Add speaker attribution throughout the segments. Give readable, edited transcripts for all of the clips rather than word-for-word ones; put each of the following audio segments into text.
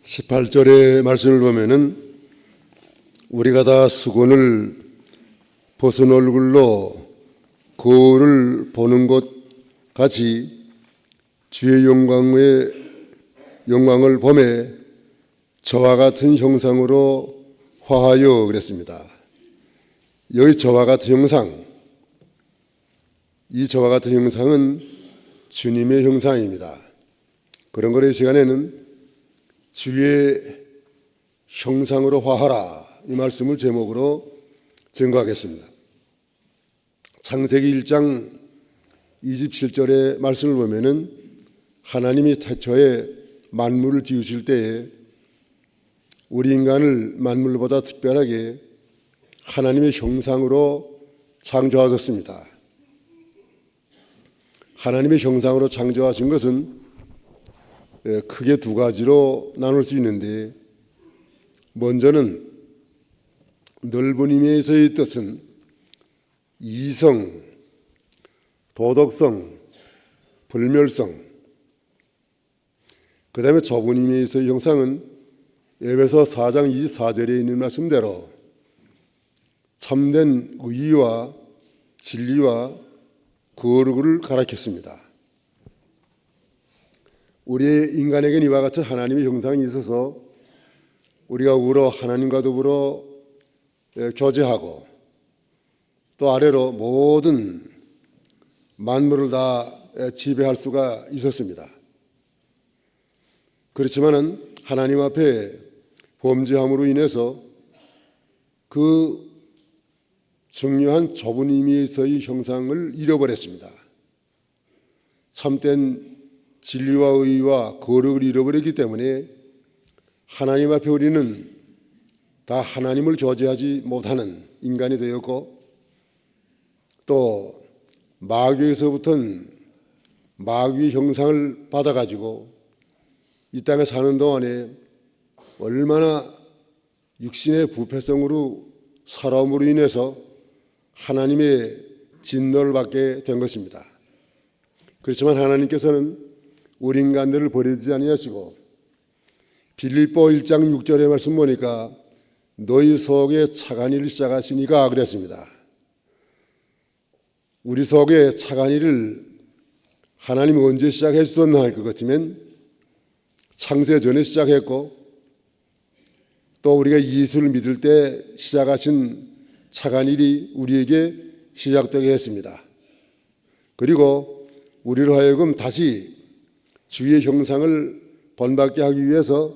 Speaker 1: 18절의 말씀을 보면은 우리가 다 수건을 벗은 얼굴로 거울을 보는 것 같이 주의 영광을 보매 저와 같은 형상으로 화하여 그랬습니다. 여기 저와 같은 형상, 이 저와 같은 형상은 주님의 형상입니다. 그런 거를 이 시간에는 주의 형상으로 화하라, 이 말씀을 제목으로 증거하겠습니다. 창세기 1장 27절의 말씀을 보면은 하나님이 태초에 만물을 지으실 때에 우리 인간을 만물보다 특별하게 하나님의 형상으로 창조하셨습니다. 하나님의 형상으로 창조하신 것은 크게 두 가지로 나눌 수 있는데, 먼저는 넓은 의미에서의 뜻은 이성, 도덕성, 불멸성, 그 다음에 좁은 의미에서의 형상은 에베소 4장 24절에 있는 말씀대로 참된 의와 진리와 거룩을 가리켰습니다. 우리 인간에게는 이와 같은 하나님의 형상이 있어서 우리가 우러 하나님과 더불어 교제하고 또 아래로 모든 만물을 다 지배할 수가 있었습니다. 그렇지만은 하나님 앞에 범죄함으로 인해서 그 중요한 좁은 의미에서의 형상을 잃어버렸습니다. 참된 진리와 의와 거룩을 잃어버렸기 때문에 하나님 앞에 우리는 다 하나님을 교제하지 못하는 인간이 되었고, 또 마귀에서부터는 마귀의 형상을 받아가지고 이 땅에 사는 동안에 얼마나 육신의 부패성으로 살아옴으로 인해서 하나님의 진노를 받게 된 것입니다. 그렇지만 하나님께서는 우리 인간들을 버리지 아니하시고 빌립보 1장 6절의 말씀 보니까 너희 속에 착한 일을 시작하시니까 그랬습니다. 우리 속에 착한 일을 하나님이 언제 시작했었나 할 것 같으면 창세 전에 시작했고, 또 우리가 예수를 믿을 때 시작하신 착한 일이 우리에게 시작되게 했습니다. 그리고 우리로 하여금 다시 주의 형상을 본받게 하기 위해서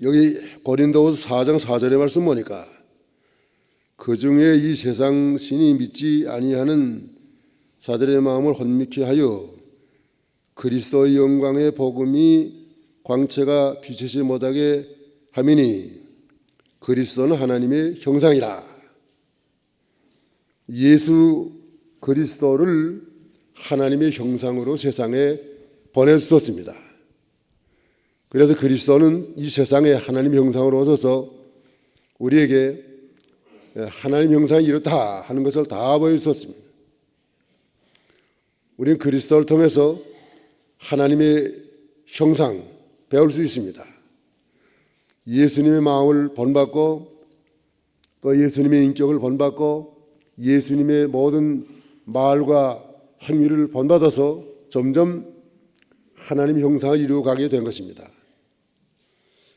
Speaker 1: 여기 고린도후서 4장 4절의 말씀 보니까 그 중에 이 세상 신이 믿지 아니하는 자들의 마음을 혼미케 하여 그리스도의 영광의 복음이 광채가 비치지 못하게 함이니 그리스도는 하나님의 형상이라. 예수 그리스도를 하나님의 형상으로 세상에 보내주셨습니다. 그래서 그리스도는 이 세상에 하나님의 형상으로 오셔서 우리에게 하나님 형상이 이렇다 하는 것을 다 보여주셨습니다. 우리는 그리스도를 통해서 하나님의 형상 배울 수 있습니다. 예수님의 마음을 본받고 또 예수님의 인격을 본받고 예수님의 모든 말과 행위를 본받아서 점점 하나님의 형상을 이루어가게 된 것입니다.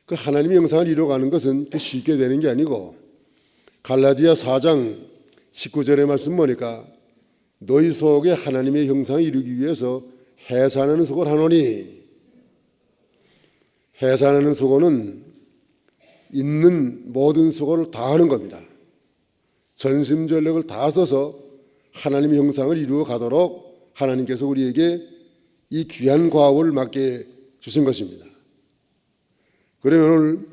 Speaker 1: 그 하나님의 형상을 이루어가는 것은 쉽게 되는 게 아니고, 갈라디아 4장 19절의 말씀 보니까 너희 속에 하나님의 형상을 이루기 위해서 해산하는 수고를 하노니, 해산하는 수고는 있는 모든 수고를 다 하는 겁니다. 전심전력을 다 써서 하나님의 형상을 이루어 가도록 하나님께서 우리에게 이 귀한 과업을 맡게 주신 것입니다. 그러면 오늘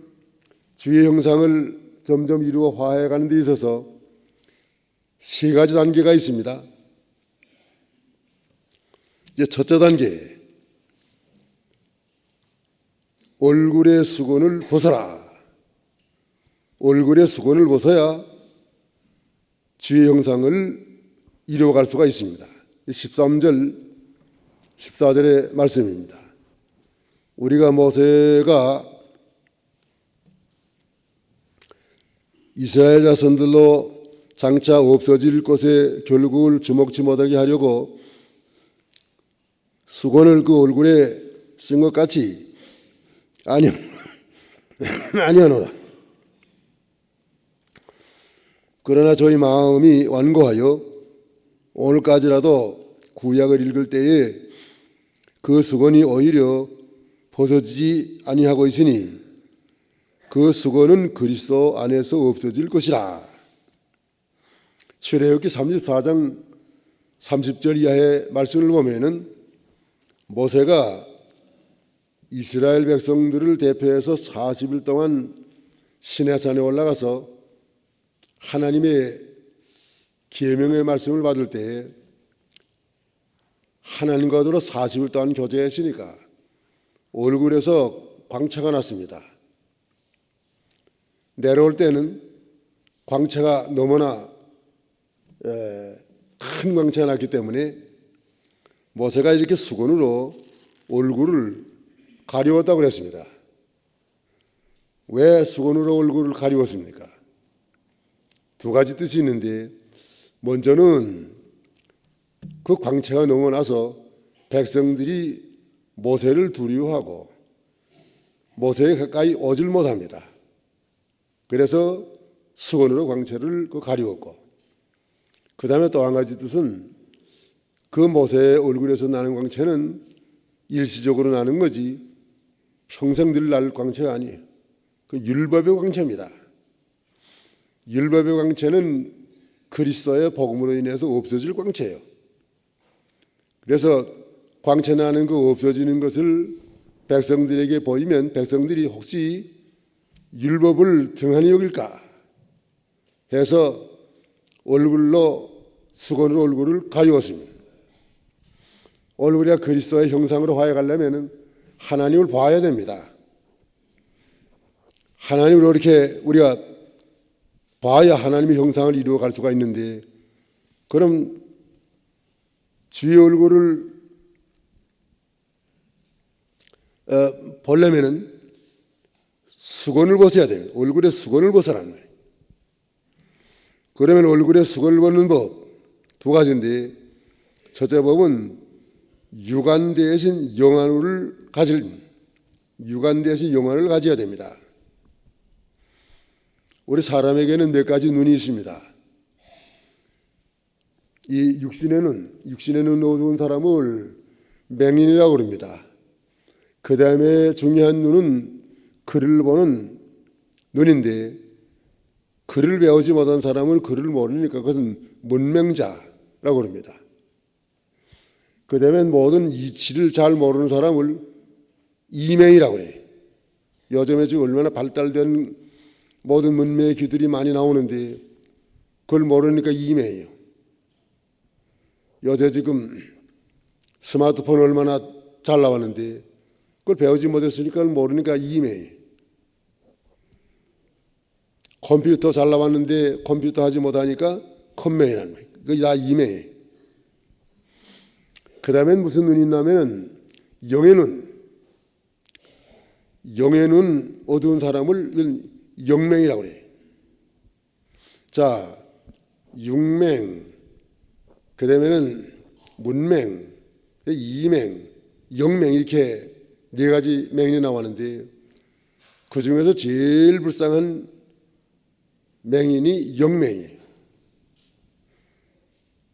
Speaker 1: 주의 형상을 점점 이루어 화해가는 데 있어서 세 가지 단계가 있습니다. 이제 첫째 단계, 얼굴의 수건을 벗어라. 얼굴의 수건을 벗어야 주의 형상을 이루어갈 수가 있습니다. 13절 14절의 말씀입니다. 우리가 모세가 이스라엘 자손들로 장차 없어질 것에 결국을 주목치 못하게 하려고 수건을 그 얼굴에 쓴 것 같이 아니하노라. 그러나 저희 마음이 완고하여 오늘까지라도 구약을 읽을 때에 그 수건이 오히려 벗어지지 아니하고 있으니 그 수건은 그리스도 안에서 없어질 것이라. 출애굽기 34장 30절 이하의 말씀을 보면은 모세가 이스라엘 백성들을 대표해서 40일 동안 시내산에 올라가서 하나님의 계명의 말씀을 받을 때 하나님과도 40일 동안 교제했으니까 얼굴에서 광채가 났습니다. 내려올 때는 광채가 너무나 큰 광채가 났기 때문에 모세가 이렇게 수건으로 얼굴을 가리웠다고 그랬습니다. 왜 수건으로 얼굴을 가리웠습니까? 두 가지 뜻이 있는데, 먼저는 그 광채가 너무 나서 백성들이 모세를 두려워하고 모세에 가까이 오질 못합니다. 그래서 수건으로 광채를 가리웠고, 그 다음에 또 한 가지 뜻은 그 모세의 얼굴에서 나는 광채는 일시적으로 나는 거지 평생 늘 날 광채가 아니에요. 그 율법의 광채입니다. 율법의 광채는 그리스도의 복음으로 인해서 없어질 광채예요. 그래서 광채 나는 그 없어지는 것을 백성들에게 보이면 백성들이 혹시 율법을 등한히 여길까 해서 얼굴로 수건으로 얼굴을 가리웠습니다. 얼굴이 그리스도의 형상으로 화해가려면 하나님을 봐야 됩니다. 하나님을 이렇게 우리가 봐야 하나님의 형상을 이루어갈 수가 있는데, 그럼 주의 얼굴을 보려면은 수건을 벗어야 됩니다. 얼굴에 수건을 벗으라는 거예요. 그러면 얼굴에 수건을 벗는 법 두 가지인데, 첫째 법은 육안 대신 영안을 가져야 됩니다. 우리 사람에게는 몇 가지 눈이 있습니다. 이 육신의 눈 어두운 사람을 맹인이라고 그럽니다. 그 다음에 중요한 눈은 글을 보는 눈인데, 글을 배우지 못한 사람은 글을 모르니까 그것은 문맹자라고 그럽니다. 그 다음에 모든 이치를 잘 모르는 사람을 이맹이라고 그래요. 요즘에 지금 얼마나 발달된 모든 문명의 귀들이 많이 나오는데 그걸 모르니까 이맹이에요. 요새 지금 스마트폰 얼마나 잘 나왔는데 그걸 배우지 못했으니까 그걸 모르니까 이맹이에요. 컴퓨터 잘 나왔는데 컴퓨터 하지 못하니까 컴맹이라는 거예요. 그게 다 이맹이에요. 그 다음엔 무슨 눈이 있냐면 영의 눈 어두운 사람을 영맹이라고 그래요. 자, 육맹, 그 다음에는 문맹, 이맹, 영맹, 이렇게 네 가지 맹이 나왔는데 그 중에서 제일 불쌍한 맹인이 영맹이에요.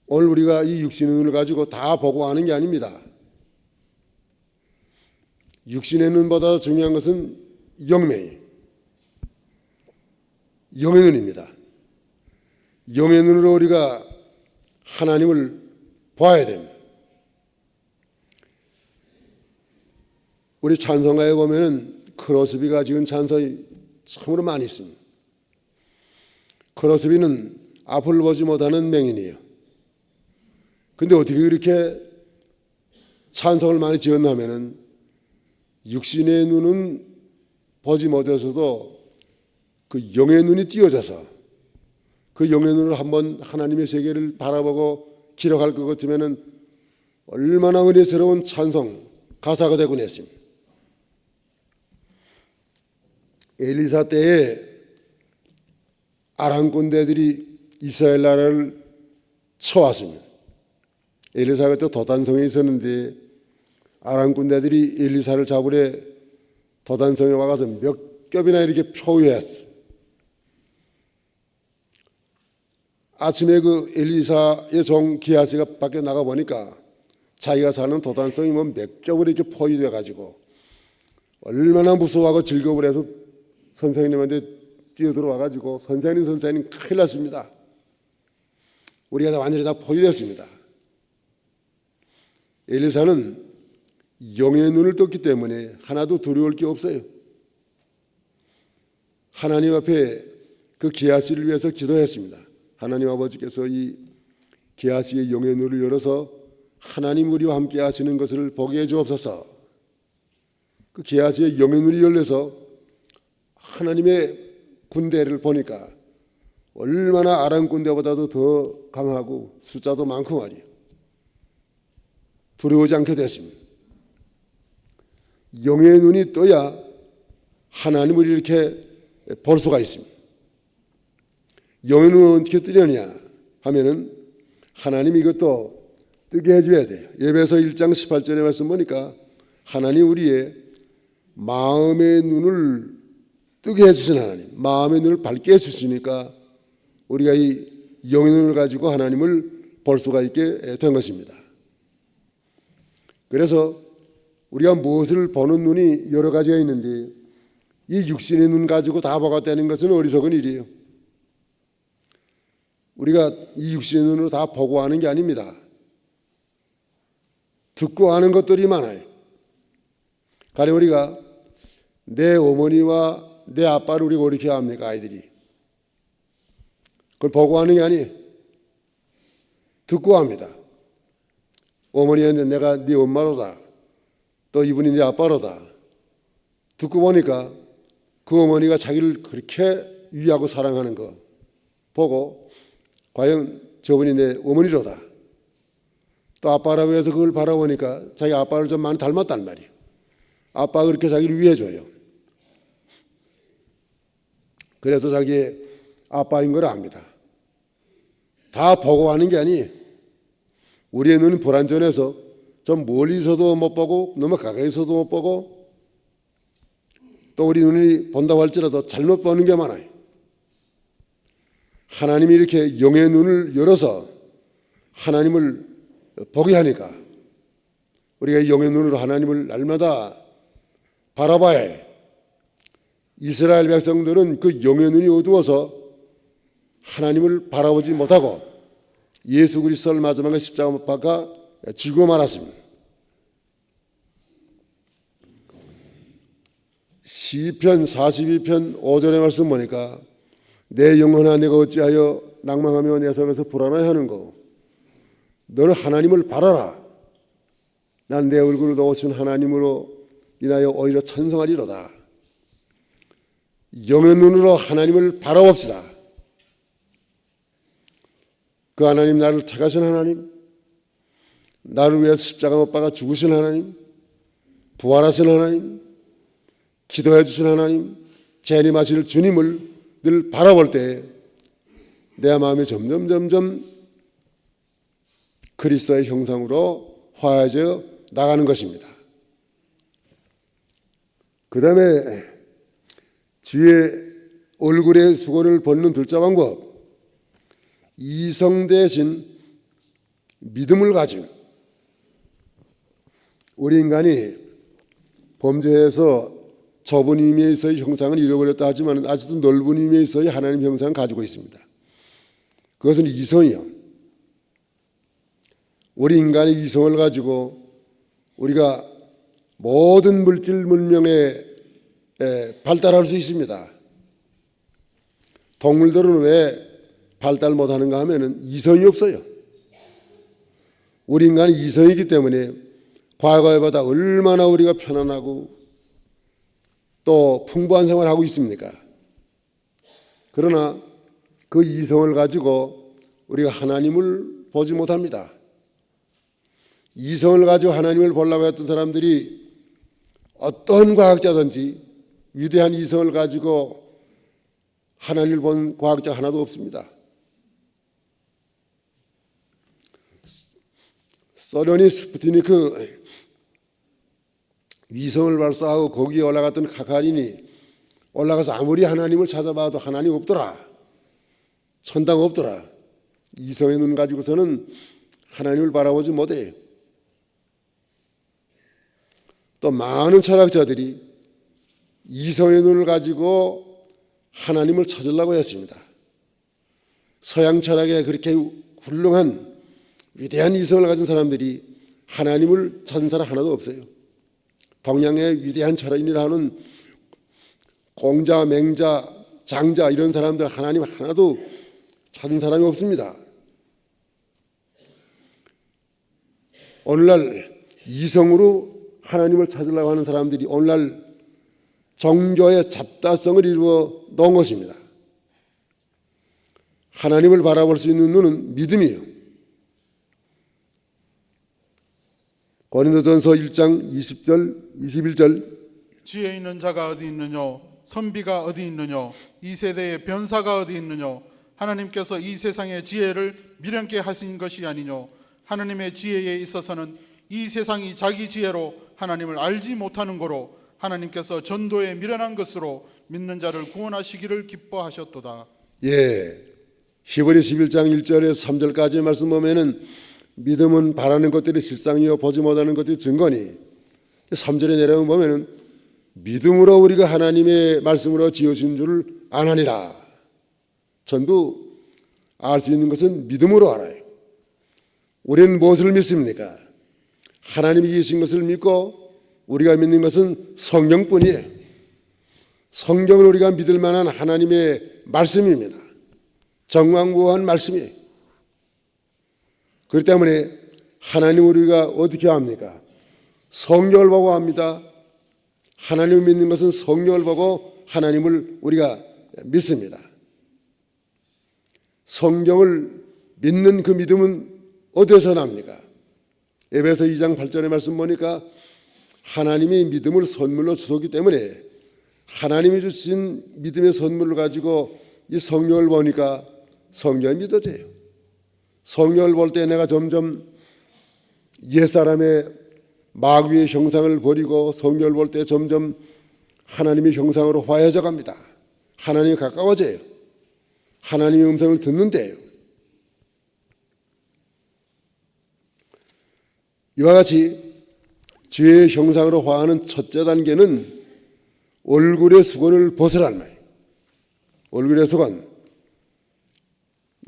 Speaker 1: 오늘 우리가 이 육신의 눈을 가지고 다 보고 하는 게 아닙니다. 육신의 눈보다 중요한 것은 영맹이에요. 영의 눈입니다. 영의 눈으로 우리가 하나님을 봐야 됩니다. 우리 찬송가에 보면은 크로스비가 지은 찬송이 참으로 많이 있습니다. 크로스비는 앞을 보지 못하는 맹인이에요. 근데 어떻게 그렇게 찬송을 많이 지었냐면은 육신의 눈은 보지 못해서도 그 영의 눈이 띄어져서 그 영의 눈을 한번 하나님의 세계를 바라보고 기록할 것 같으면은 얼마나 은혜스러운 찬송 가사가 되곤 했습니다. 엘리사 때에 아람 군대들이 이스라엘 나라를 쳐왔습니다. 엘리사가 또 도단성에 있었는데 아람 군대들이 엘리사를 잡으려 도단성에 와가서 몇 겹이나 이렇게 표유했어요. 아침에 그 엘리사의 종 기하시가 밖에 나가 보니까 자기가 사는 도단성이 뭐 몇 겹으로 이렇게 포위돼 가지고 얼마나 무서워하고 즐거워 해서 선생님한테 뛰어들어와 가지고 선생님 큰일 났습니다. 우리가 다 완전히 다 포위됐습니다. 엘리사는 영의 눈을 떴기 때문에 하나도 두려울 게 없어요. 하나님 앞에 그 기하시를 위해서 기도했습니다. 하나님 아버지께서 이 기하시의 영의 눈을 열어서 하나님 우리와 함께 하시는 것을 보게 해 주옵소서. 그 기하시의 영의 눈이 열려서 하나님의 군대를 보니까 얼마나 아람 군대보다도 더 강하고 숫자도 많고 말이에요. 두려워지 않게 됐습니다. 영의 눈이 떠야 하나님을 이렇게 볼 수가 있습니다. 영의 눈은 어떻게 뜨려냐 하면은 하나님이 이것도 뜨게 해줘야 돼요. 예배서 1장 18절의 말씀 보니까 하나님 우리의 마음의 눈을 뜨게 해주신 하나님, 마음의 눈을 밝게 해주시니까 우리가 이 영의 눈을 가지고 하나님을 볼 수가 있게 된 것입니다. 그래서 우리가 무엇을 보는 눈이 여러 가지가 있는데 이 육신의 눈 가지고 다 보겠다는 것은 어리석은 일이에요. 우리가 이 육신의 눈으로 다 보고 하는 게 아닙니다. 듣고 하는 것들이 많아요. 가령 우리가 내 어머니와 내 아빠를 우리가 어떻게 합니까? 아이들이 그걸 보고 하는 게 아니에요. 듣고 합니다. 어머니한테 내가 네 엄마로다, 또 이분이 네 아빠로다. 듣고 보니까 그 어머니가 자기를 그렇게 위하고 사랑하는 거 보고 과연 저분이 내 어머니로다. 또 아빠라고 해서 그걸 바라보니까 자기 아빠를 좀 많이 닮았단 말이에요. 아빠가 그렇게 자기를 위해줘요. 그래서 자기의 아빠인 걸 압니다. 다 보고 하는 게 아니에요. 우리의 눈은 불완전해서 좀 멀리서도 못 보고 너무 가까이서도 못 보고 또 우리 눈이 본다고 할지라도 잘못 보는 게 많아요. 하나님이 이렇게 영의 눈을 열어서 하나님을 보게 하니까 우리가 영의 눈으로 하나님을 날마다 바라봐야 해요. 이스라엘 백성들은 그 영의 눈이 어두워서 하나님을 바라보지 못하고 예수 그리스도를 마지막에 십자가 못 박아 죽어 말았습니다. 시편 42편 5절의 말씀 보니까 내 영혼아 내가 어찌하여 낭망하며 내 속에서 불안해하는고 너는 하나님을 바라라. 난 내 얼굴을 도우신 하나님으로 인하여 오히려 찬송하리로다. 영의 눈으로 하나님을 바라봅시다. 그 하나님, 나를 택하신 하나님, 나를 위해서 십자가 못 박아 죽으신 하나님, 부활하신 하나님, 기도해 주신 하나님, 재림하실 주님을 늘 바라볼 때 내 마음이 점점 그리스도의 형상으로 화해져 나가는 것입니다. 그 다음에 주의 얼굴의 수고를 벗는 둘째 방법, 이성 대신 믿음을 가지고 우리 인간이 범죄해서 좁은 의미에서의 형상을 잃어버렸다 하지만 아직도 넓은 의미에서의 하나님 형상을 가지고 있습니다. 그것은 이성이요. 우리 인간의 이성을 가지고 우리가 모든 물질 문명에 발달할 수 있습니다. 동물들은 왜 발달 못하는가 하면은 이성이 없어요. 우리 인간은 이성이기 때문에 과거에보다 얼마나 우리가 편안하고 또 풍부한 생활을 하고 있습니까? 그러나 그 이성을 가지고 우리가 하나님을 보지 못합니다. 이성을 가지고 하나님을 보려고 했던 사람들이 어떤 과학자든지 위대한 이성을 가지고 하나님을 본 과학자 하나도 없습니다. 소련이 스푸트니크 위성을 발사하고 거기에 올라갔던 가가린이 올라가서 아무리 하나님을 찾아봐도 하나님 없더라. 천당 없더라. 이성의 눈 가지고서는 하나님을 바라보지 못해요. 또 많은 철학자들이 이성의 눈을 가지고 하나님을 찾으려고 했습니다. 서양 철학에 그렇게 훌륭한 위대한 이성을 가진 사람들이 하나님을 찾은 사람 하나도 없어요. 동양의 위대한 철학인이라 하는 공자, 맹자, 장자 이런 사람들 하나님 하나도 찾은 사람이 없습니다. 오늘날 이성으로 하나님을 찾으려고 하는 사람들이 오늘날 종교의 잡다성을 이루어 놓은 것입니다. 하나님을 바라볼 수 있는 눈은 믿음이에요. 고린도전서 1장 20절 21절
Speaker 2: 지혜 있는 자가 어디 있느냐 선비가 어디 있느냐 이 세대의 변사가 어디 있느냐 하나님께서 이 세상의 지혜를 미련케 하신 것이 아니뇨 하나님의 지혜에 있어서는 이 세상이 자기 지혜로 하나님을 알지 못하는 거로 하나님께서 전도에 미련한 것으로 믿는 자를 구원하시기를 기뻐하셨도다.
Speaker 1: 예, 히브리 11장 1절에서 3절까지의 말씀 보면은 믿음은 바라는 것들이 실상이요 보지 못하는 것들이 증거니 3절에 내려오면 보면은 믿음으로 우리가 하나님의 말씀으로 지으신 줄을 아나니라. 전부 알 수 있는 것은 믿음으로 알아요. 우리는 무엇을 믿습니까? 하나님이 계신 것을 믿고 우리가 믿는 것은 성경뿐이에요. 성경은 우리가 믿을 만한 하나님의 말씀입니다. 정확무한 말씀이에요. 그렇기 때문에 하나님을 우리가 어떻게 합니까? 성경을 보고 합니다. 하나님을 믿는 것은 성경을 보고 하나님을 우리가 믿습니다. 성경을 믿는 그 믿음은 어디서 납니까? 에베소 2장 8절의 말씀 보니까 하나님이 믿음을 선물로 주셨기 때문에 하나님이 주신 믿음의 선물을 가지고 이 성경을 보니까 성경이 믿어져요. 성경을 볼 때 내가 점점 옛사람의 마귀의 형상을 버리고 성경을 볼 때 점점 하나님의 형상으로 화해져 갑니다. 하나님이 가까워져요. 하나님의 음성을 듣는데요. 이와 같이 주의 형상으로 화하는 첫째 단계는 얼굴의 수건을 벗으라는 말이에요. 얼굴의 수건.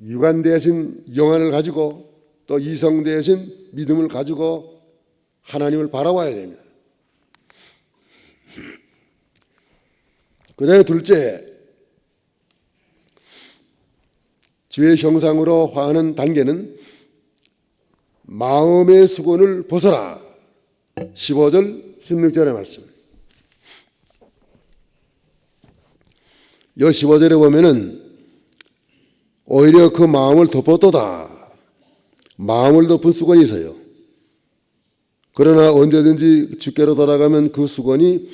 Speaker 1: 육안 대신 영안을 가지고 또 이성 대신 믿음을 가지고 하나님을 바라봐야 됩니다. 그 다음에 둘째, 주의 형상으로 화하는 단계는 마음의 수건을 벗어라. 15절 16절의 말씀. 이 15절에 보면은 오히려 그 마음을 덮었도다. 마음을 덮은 수건이 있어요. 그러나 언제든지 주께로 돌아가면 그 수건이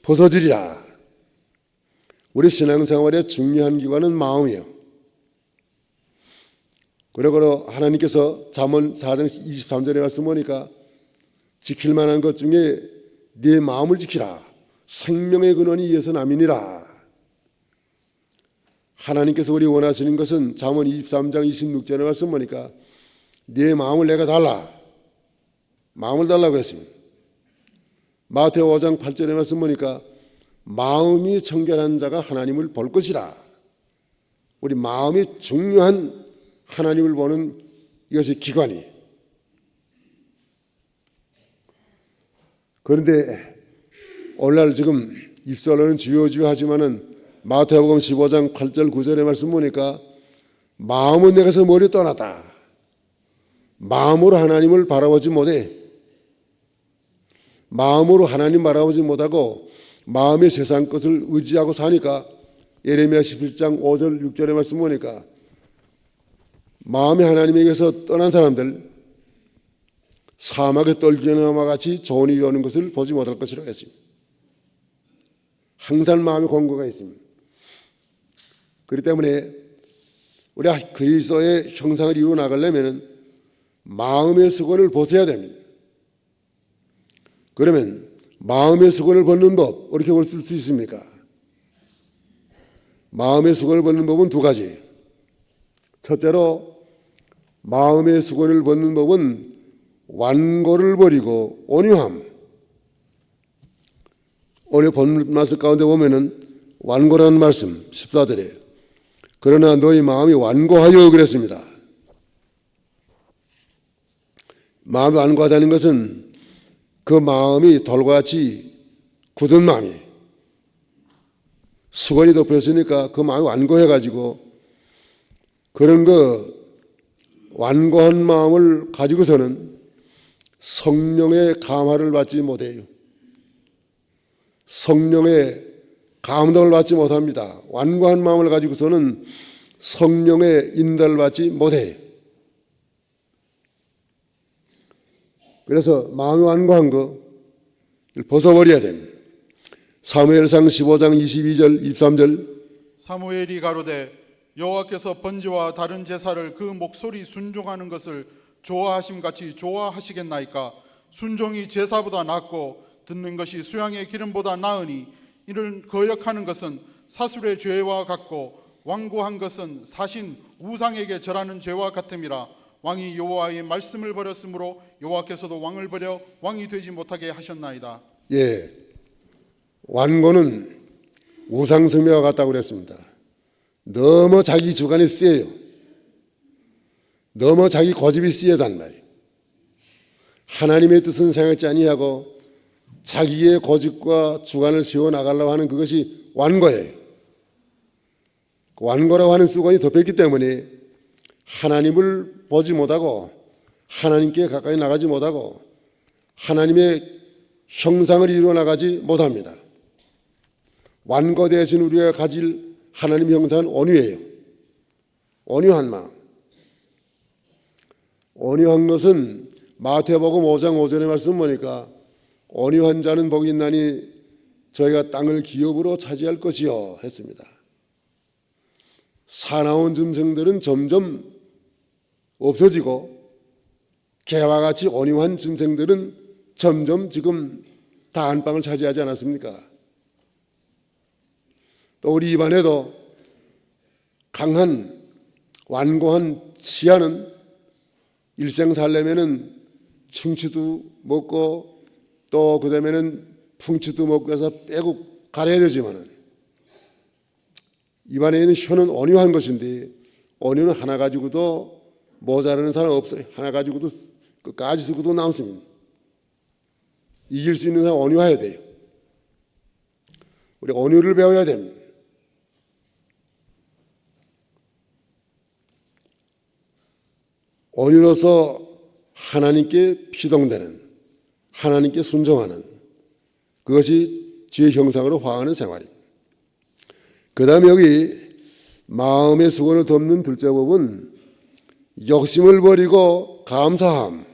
Speaker 1: 벗어지리라. 우리 신앙생활의 중요한 기관은 마음이에요. 그러므로 하나님께서 잠언 4장 23절에 말씀 보니까 지킬 만한 것 중에 네 마음을 지키라. 생명의 근원이 이에서 남이니라. 하나님께서 우리 원하시는 것은 잠언 23장 26절에 말씀 보니까 네 마음을 내가 달라. 마음을 달라고 했습니다. 마태오 5장 8절에 말씀 보니까 마음이 청결한 자가 하나님을 볼 것이라. 우리 마음이 중요한 하나님을 보는 이것이 기관이. 그런데 오늘날 지금 입술로는 주여주여 하지만은 마태복음 15장 8절 9절의 말씀 보니까 마음은 내게서 멀리 떠났다. 마음으로 하나님을 바라보지 못해. 마음으로 하나님 바라보지 못하고 마음의 세상 것을 의지하고 사니까 예레미야 11장 5절 6절의 말씀 보니까 마음이 하나님에게서 떠난 사람들, 사막의 떨기나무와 같이 좋은 일이 오는 것을 보지 못할 것이라고 했습니다. 항상 마음에 권고가 있습니다. 그렇기 때문에 우리가 그리스도의 형상을 이루어 나가려면 마음의 수건을 벗어야 됩니다. 그러면 마음의 수건을 벗는 법 어떻게 볼 수 있습니까? 마음의 수건을 벗는 법은 두 가지. 첫째로 마음의 수건을 벗는 법은 완고를 버리고 온유함. 오늘 본 말씀 가운데 보면은 완고라는 말씀 14절에 그러나 너희 마음이 완고하여 그랬습니다. 마음이 완고하다는 것은 그 마음이 돌과 같이 굳은 마음이 수건이 덮였으니까 그 마음이 완고해가지고 그런 완고한 마음을 가지고서는 성령의 감화를 받지 못해요. 성령의 감동을 받지 못합니다. 완고한 마음을 가지고서는 성령의 인도를 받지 못해요. 그래서 마음이 완고한 거 벗어버려야 됩니다. 사무엘상 15장 22절 23절
Speaker 2: 사무엘이 가로되 여호와께서 번제와 다른 제사를 그 목소리 순종하는 것을 좋아하심같이 좋아하시겠나이까. 순종이 제사보다 낫고 듣는 것이 수양의 기름보다 나으니 이를 거역하는 것은 사술의 죄와 같고 완고한 것은 사신 우상에게 절하는 죄와 같음이라. 왕이 여호와의 말씀을 버렸으므로 여호와께서도 왕을 버려 왕이 되지 못하게 하셨나이다.
Speaker 1: 예, 완고는 우상숭배와 같다고 그랬습니다. 너무 자기 주관이 세요. 너무 자기 고집이 세단 말이에요. 하나님의 뜻은 생각지 아니하고 자기의 고집과 주관을 세워나가려고 하는 그것이 완고예요. 완고라고 하는 수건이 덮였기 때문에 하나님을 보지 못하고 하나님께 가까이 나가지 못하고 하나님의 형상을 이루어 나가지 못합니다. 완고되신 우리가 가질 하나님의 형상은 온유예요. 온유한 마음. 온유한 것은 마태복음 5장 5절의 말씀 보니까 온유한 자는 복이 있나니 저희가 땅을 기업으로 차지할 것이요 했습니다. 사나운 짐승들은 점점 없어지고 개와 같이 온유한 짐승들은 점점 지금 다 안방을 차지하지 않았습니까? 또 우리 입안에도 강한 완고한 치아는 일생 살려면은 충치도 먹고 또 그다음에는 풍치도 먹고 해서 빼고 가려야 되지만은 입안에 있는 혀는 온유한 것인데 온유는 하나 가지고도 모자라는 사람 없어요. 하나 가지고도 끝까지 쓰고도 남습니다. 이길 수 있는 사람 온유해야 돼요. 우리 온유를 배워야 됩니다. 온유로서 하나님께 피동되는 하나님께 순종하는 그것이 주의 형상으로 화하는 생활입니다. 그 다음에 여기 마음의 수건을 덮는 둘째 법은 욕심을 버리고 감사함.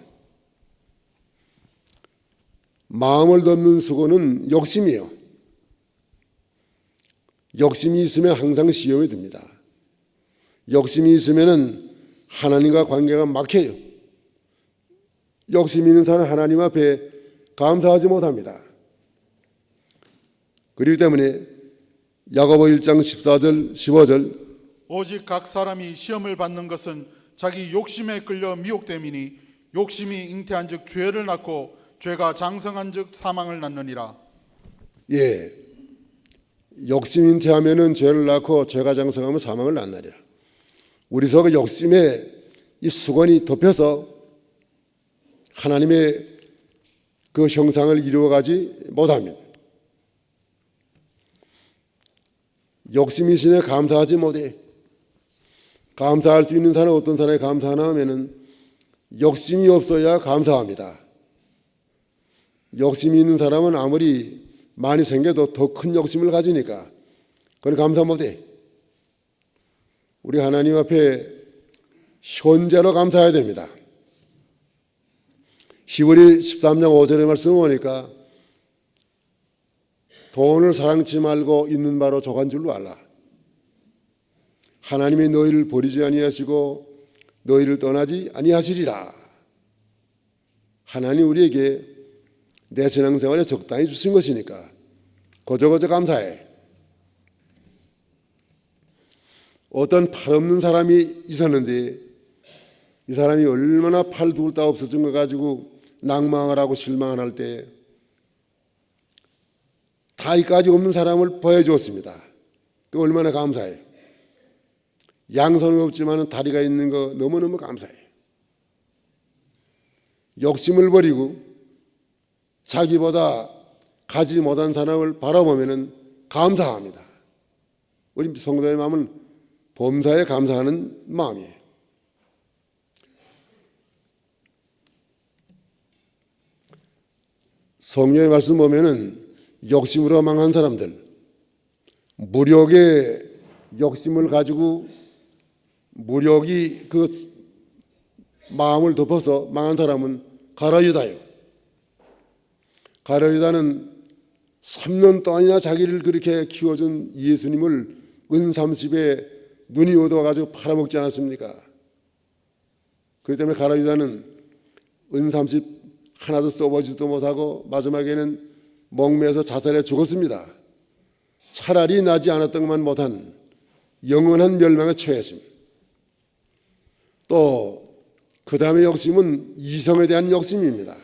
Speaker 1: 마음을 덮는 수건은 욕심이에요. 욕심이 있으면 항상 시험이 듭니다. 욕심이 있으면 하나님과 관계가 막혀요. 욕심 있는 사람은 하나님 앞에 감사하지 못합니다. 그렇기 때문에 야고보 1장 14절 15절
Speaker 2: 오직 각 사람이 시험을 받는 것은 자기 욕심에 끌려 미혹됨이니 욕심이 잉태한 즉 죄를 낳고 죄가 장성한 즉 사망을 낳느니라.
Speaker 1: 예, 욕심 잉태하면은 죄를 낳고 죄가 장성하면 사망을 낳느니라. 우리 속의 욕심에 이 수건이 덮여서 하나님의 그 형상을 이루어가지 못합니다. 욕심이 있으니 감사하지 못해. 감사할 수 있는 사람은 어떤 사람이 감사하나 하면은 욕심이 없어야 감사합니다. 욕심이 있는 사람은 아무리 많이 생겨도 더 큰 욕심을 가지니까 그건 감사 못해. 우리 하나님 앞에 현재로 감사해야 됩니다. 히브리 13장 5절의 말씀을 보니까 돈을 사랑치 말고 있는 바로 족한 줄로 알라. 하나님이 너희를 버리지 아니하시고 너희를 떠나지 아니하시리라. 하나님 우리에게 내 신앙생활에 적당히 주신 것이니까 거저거저 감사해. 어떤 팔 없는 사람이 있었는데 이 사람이 얼마나 팔 둘 다 없어진 거 가지고 낭망을 하고 실망을 할 때 다리까지 없는 사람을 보여주었습니다. 또 얼마나 감사해요. 양손은 없지만 다리가 있는 거 너무너무 감사해요. 욕심을 버리고 자기보다 가지 못한 사람을 바라보면 감사합니다. 우리 성도의 마음은 범사에 감사하는 마음이에요. 성경의 말씀 보면은 욕심으로 망한 사람들, 무력의 욕심을 가지고 무력이 그 마음을 덮어서 망한 사람은 가룟유다예요. 가룟유다는 3년 동안이나 자기를 그렇게 키워준 예수님을 은30에 눈이 어두워가지고 팔아먹지 않았습니까? 그렇기 때문에 가룟유다는 은30 하나도 써보지도 못하고 마지막에는 목매어서 자살해 죽었습니다. 차라리 나지 않았던 것만 못한 영원한 멸망에 처했습니다. 또 그 다음에 욕심은 이성에 대한 욕심입니다.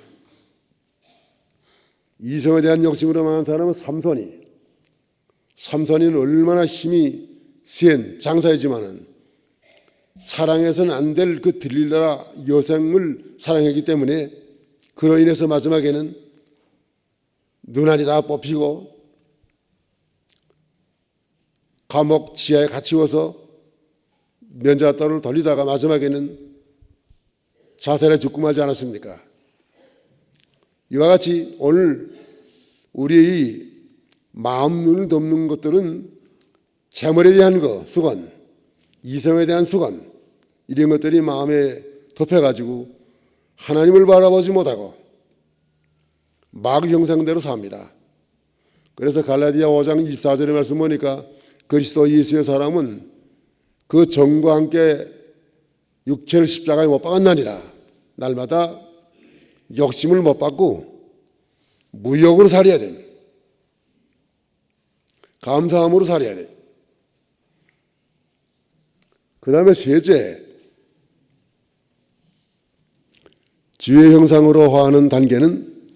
Speaker 1: 이성에 대한 욕심으로 망한 사람은 삼손이는 얼마나 힘이 센 장사이지만은 사랑해서는 안 될 그 들릴라 여성을 사랑했기 때문에 그로 인해서 마지막에는 눈알이 다 뽑히고 감옥 지하에 갇히워서 면자떨을 돌리다가 마지막에는 자살해 죽고 말지 않았습니까? 이와 같이 오늘 우리의 마음 눈을 덮는 것들은 재물에 대한 수건, 이성에 대한 수건, 이런 것들이 마음에 덮여가지고 하나님을 바라보지 못하고 마귀 형상대로 삽니다. 그래서 갈라디아 5장 24절의 말씀 보니까 그리스도 예수의 사람은 그 정과 함께 육체를 십자가에 못 박았나니라. 날마다 욕심을 못 받고 무욕으로 살아야 됩니다. 감사함으로 살아야 돼요. 그 다음에 셋째, 주의 형상으로 화하는 단계는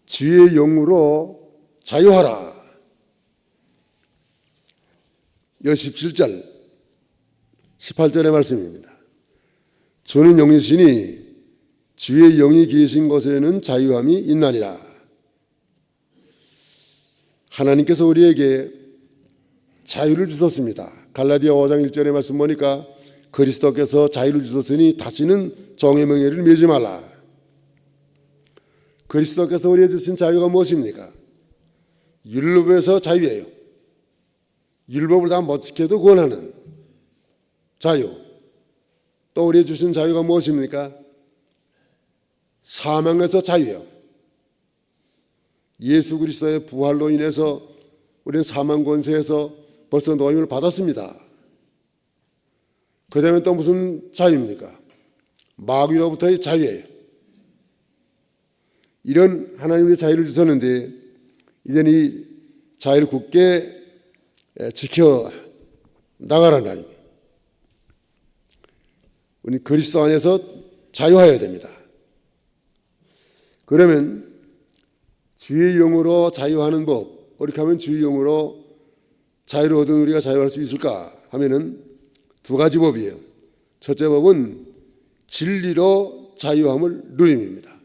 Speaker 1: 주의 영으로 자유하라. 17절 18절의 말씀입니다. 주는 영이시니 주의 영이 계신 곳에는 자유함이 있나니라. 하나님께서 우리에게 자유를 주셨습니다. 갈라디아 5장 1절의 말씀 보니까 그리스도께서 자유를 주셨으니 다시는 종의 멍에를 매지 말라. 그리스도께서 우리에게 주신 자유가 무엇입니까? 율법에서 자유예요. 율법을 다 못 지켜도 권하는 자유. 또 우리에게 주신 자유가 무엇입니까? 사망에서 자유예요. 예수 그리스도의 부활로 인해서 우리는 사망 권세에서 벌써 노임을 받았습니다. 그 다음에 또 무슨 자유입니까? 마귀로부터의 자유예요. 이런 하나님의 자유를 주셨는데 이제는 이 자유를 굳게 지켜 나가라는 말입니다. 우리 그리스도 안에서 자유하여야 됩니다. 그러면 주의 영으로 자유하는 법, 어떻게 하면 주의 영으로 자유를 얻은 우리가 자유할 수 있을까 하면은 두 가지 법이에요. 첫째 법은 진리로 자유함을 누림입니다.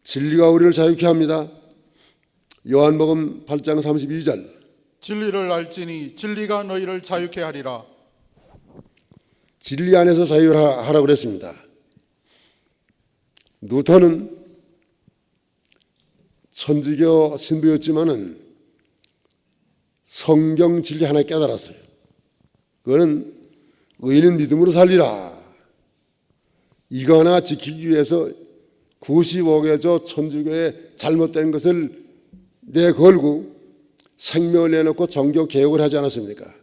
Speaker 1: 진리가 우리를 자유케 합니다. 요한복음 8장 32절
Speaker 2: 진리를 알지니 진리가 너희를 자유케 하리라.
Speaker 1: 진리 안에서 자유를 하라고 그랬습니다. 누턴은 천주교 신부였지만은 성경 진리 하나 깨달았어요. 그거는 의인은 믿음으로 살리라. 이거 하나 지키기 위해서 95개조 천주교의 잘못된 것을 내걸고 생명을 내놓고 종교 개혁을 하지 않았습니까?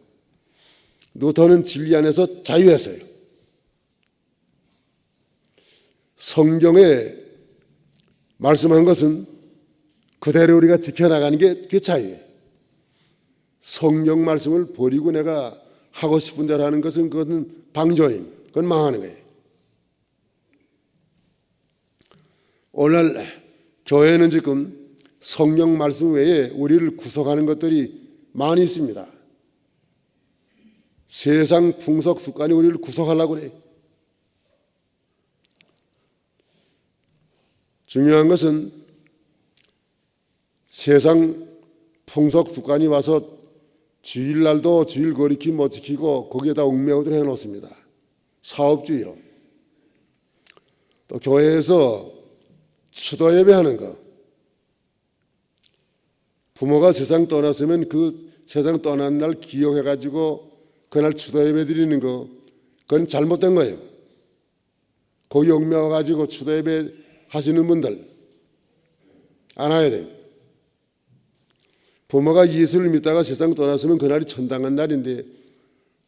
Speaker 1: 루터는 진리 안에서 자유했어요. 성경에 말씀한 것은 그대로 우리가 지켜나가는 게 그게 자유예요. 성경 말씀을 버리고 내가 하고 싶은 대로 하는 것은 그것은 방조임, 그건 망하는 거예요. 오늘날 교회는 지금 성경 말씀 외에 우리를 구속하는 것들이 많이 있습니다. 세상 풍속 습관이 우리를 구속하려고 그래요. 중요한 것은 세상 풍속 습관이 와서 주일날도 주일 거리낌 못 지키고 거기에다 얽매우들 해놓습니다. 사업주의로. 또 교회에서 추도 예배하는 거. 부모가 세상 떠났으면 그 세상 떠난 날 기억해가지고 그날 추도 예배 드리는 거, 그건 잘못된 거예요. 거기 얽매워가지고 추도 예배 하시는 분들 안 와야 돼요. 부모가 예수를 믿다가 세상 떠났으면 그날이 천당한 날인데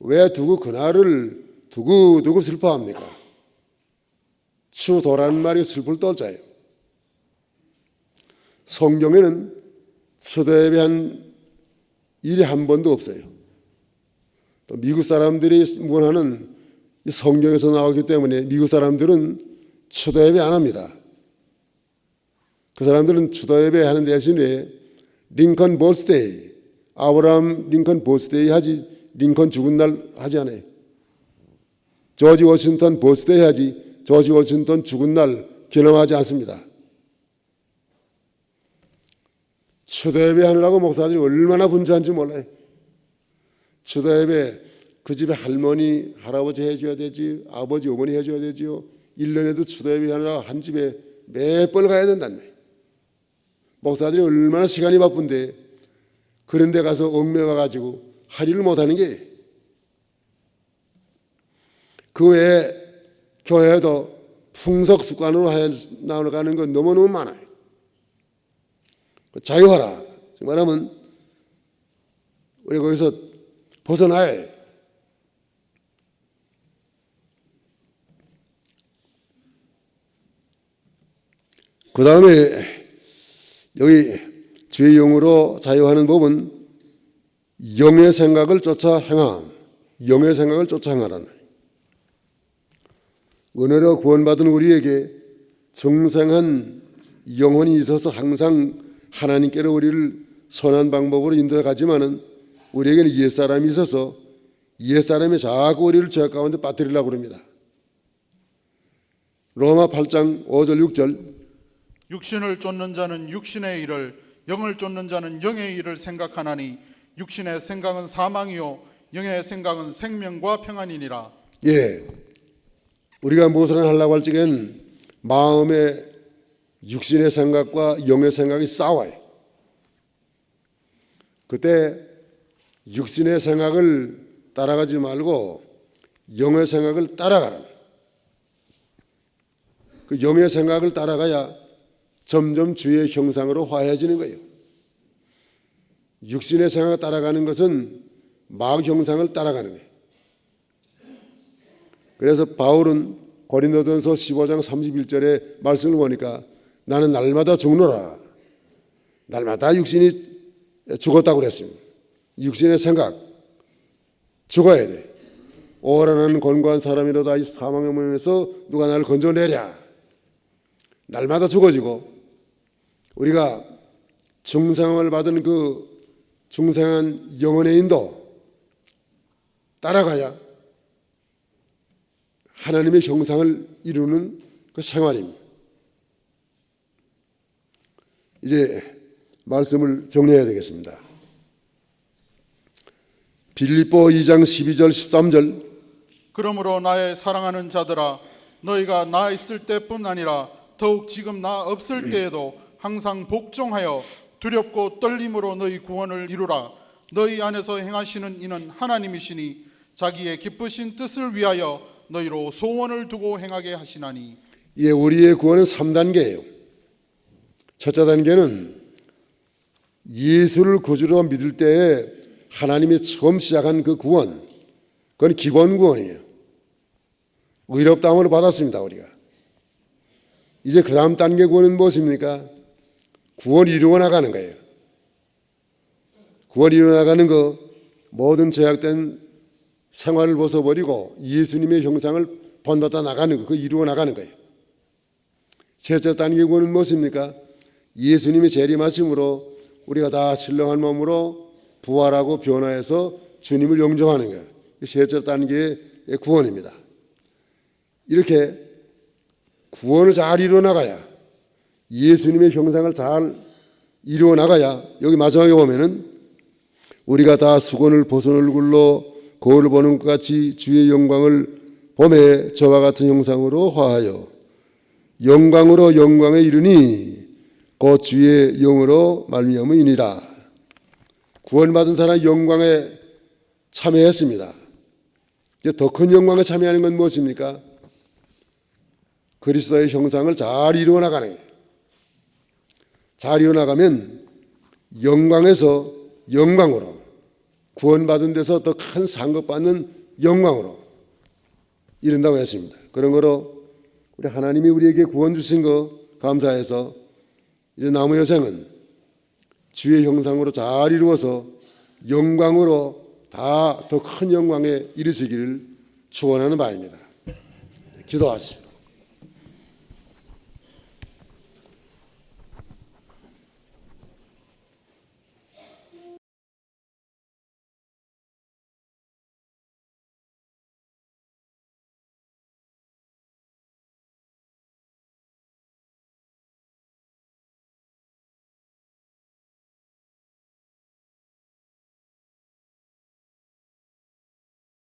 Speaker 1: 왜 두고 그날을 두고 슬퍼합니까? 추도라는 말이 슬플 떠자예요. 성경에는 추도 예배한 일이 한 번도 없어요. 또 미국 사람들이 문화는 성경에서 나오기 때문에 미국 사람들은 추도 예배 안 합니다. 그 사람들은 추도 예배 하는 대신에 링컨 버스데이, 아브라함 링컨 버스데이 하지, 링컨 죽은 날 하지 않아요. 조지 워싱턴 버스데이 하지, 조지 워싱턴 죽은 날 기념하지 않습니다. 추도 예배 하느라고 목사들이 얼마나 분주한지 몰라요. 추도 예배 그 집에 할머니, 할아버지 해줘야 되지, 아버지, 어머니 해줘야 되지요. 1년에도 추도 예배 하느라고 한 집에 몇 번 가야 된다는 거예요. 목사들이 얼마나 시간이 바쁜데 그런 데 가서 얽매워가지고 할 일을 못하는 게, 그 외에 교회도 풍속 습관으로 나눠가는 건 너무너무 많아요. 자유하라. 말하면 우리 거기서 벗어나야 해요. 그 다음에 여기 주의 영으로 자유하는 법은 영의 생각을 쫓아 행함. 영의 생각을 쫓아 행하라는 거예요. 은혜로 구원받은 우리에게 정생한 영혼이 있어서 항상 하나님께로 우리를 선한 방법으로 인도해 가지만은 우리에게는 옛사람이 있어서 옛사람이 자꾸 우리를 죄 가운데 빠뜨리려고 합니다. 로마 8장 5절 6절
Speaker 2: 육신을 쫓는 자는 육신의 일을, 영을 쫓는 자는 영의 일을 생각하나니 육신의 생각은 사망이요 영의 생각은 생명과 평안이니라.
Speaker 1: 예, 우리가 무엇을 하려고 할 적엔 마음의 육신의 생각과 영의 생각이 싸워요. 그때 육신의 생각을 따라가지 말고 영의 생각을 따라가라. 그 영의 생각을 따라가야 점점 주의 형상으로 화해해지는 거예요. 육신의 생각을 따라가는 것은 마귀 형상을 따라가는 거예요. 그래서 바울은 고린도전서 15장 31절의 말씀을 보니까 나는 날마다 죽노라. 날마다 육신이 죽었다고 그랬습니다. 육신의 생각 죽어야 돼. 오라는 권고한 사람이로다 이 사망의 몸에서 누가 나를 건져내랴. 날마다 죽어지고 우리가 중생을 받은 그 중생한 영혼의 인도 따라가야 하나님의 형상을 이루는 그 생활입니다. 이제 말씀을 정리해야 되겠습니다. 빌립보 2장 12절 13절
Speaker 2: 그러므로 나의 사랑하는 자들아 너희가 나 있을 때뿐 아니라 더욱 지금 나 없을 때에도 항상 복종하여 두렵고 떨림으로 너희 구원을 이루라. 너희 안에서 행하시는 이는 하나님이시니 자기의 기쁘신 뜻을 위하여 너희로 소원을 두고 행하게 하시나니
Speaker 1: 예, 우리의 구원은 3단계예요. 첫째 단계는 예수를 구주로 믿을 때에 하나님이 처음 시작한 그 구원, 그건 기본 구원이에요. 의롭다함으로 받았습니다, 우리가. 이제 그 다음 단계 구원은 무엇입니까? 구원 이루어 나가는 거예요. 구원 이루어 나가는 거, 모든 제약된 생활을 벗어버리고 예수님의 형상을 본받아 나가는 거, 그 이루어 나가는 거예요. 셋째 단계 구원은 무엇입니까? 예수님의 재림하심으로 우리가 다 신령한 몸으로 부활하고 변화해서 주님을 영접하는 거예요. 셋째 단계의 구원입니다. 이렇게 구원을 잘 이루어 나가야, 예수님의 형상을 잘 이루어 나가야, 여기 마지막에 보면은 우리가 다 수건을 벗은 얼굴로 거울을 보는 것 같이 주의 영광을 봄에 저와 같은 형상으로 화하여 영광으로 영광에 이르니 곧 주의 영으로 말미암음이니라. 구원받은 사람이 영광에 참여했습니다. 더 큰 영광에 참여하는 건 무엇입니까? 그리스도의 형상을 잘 이루어 나가는 거예요. 잘 이루어 나가면 영광에서 영광으로, 구원받은 데서 더 큰 상급받는 영광으로 이른다고 했습니다. 그런 거로 우리 하나님이 우리에게 구원 주신 거 감사해서 이제 남은 여생은 주의 형상으로 잘 이루어서 영광으로 다 더 큰 영광에 이르시기를 축원하는 바입니다. 기도하시죠.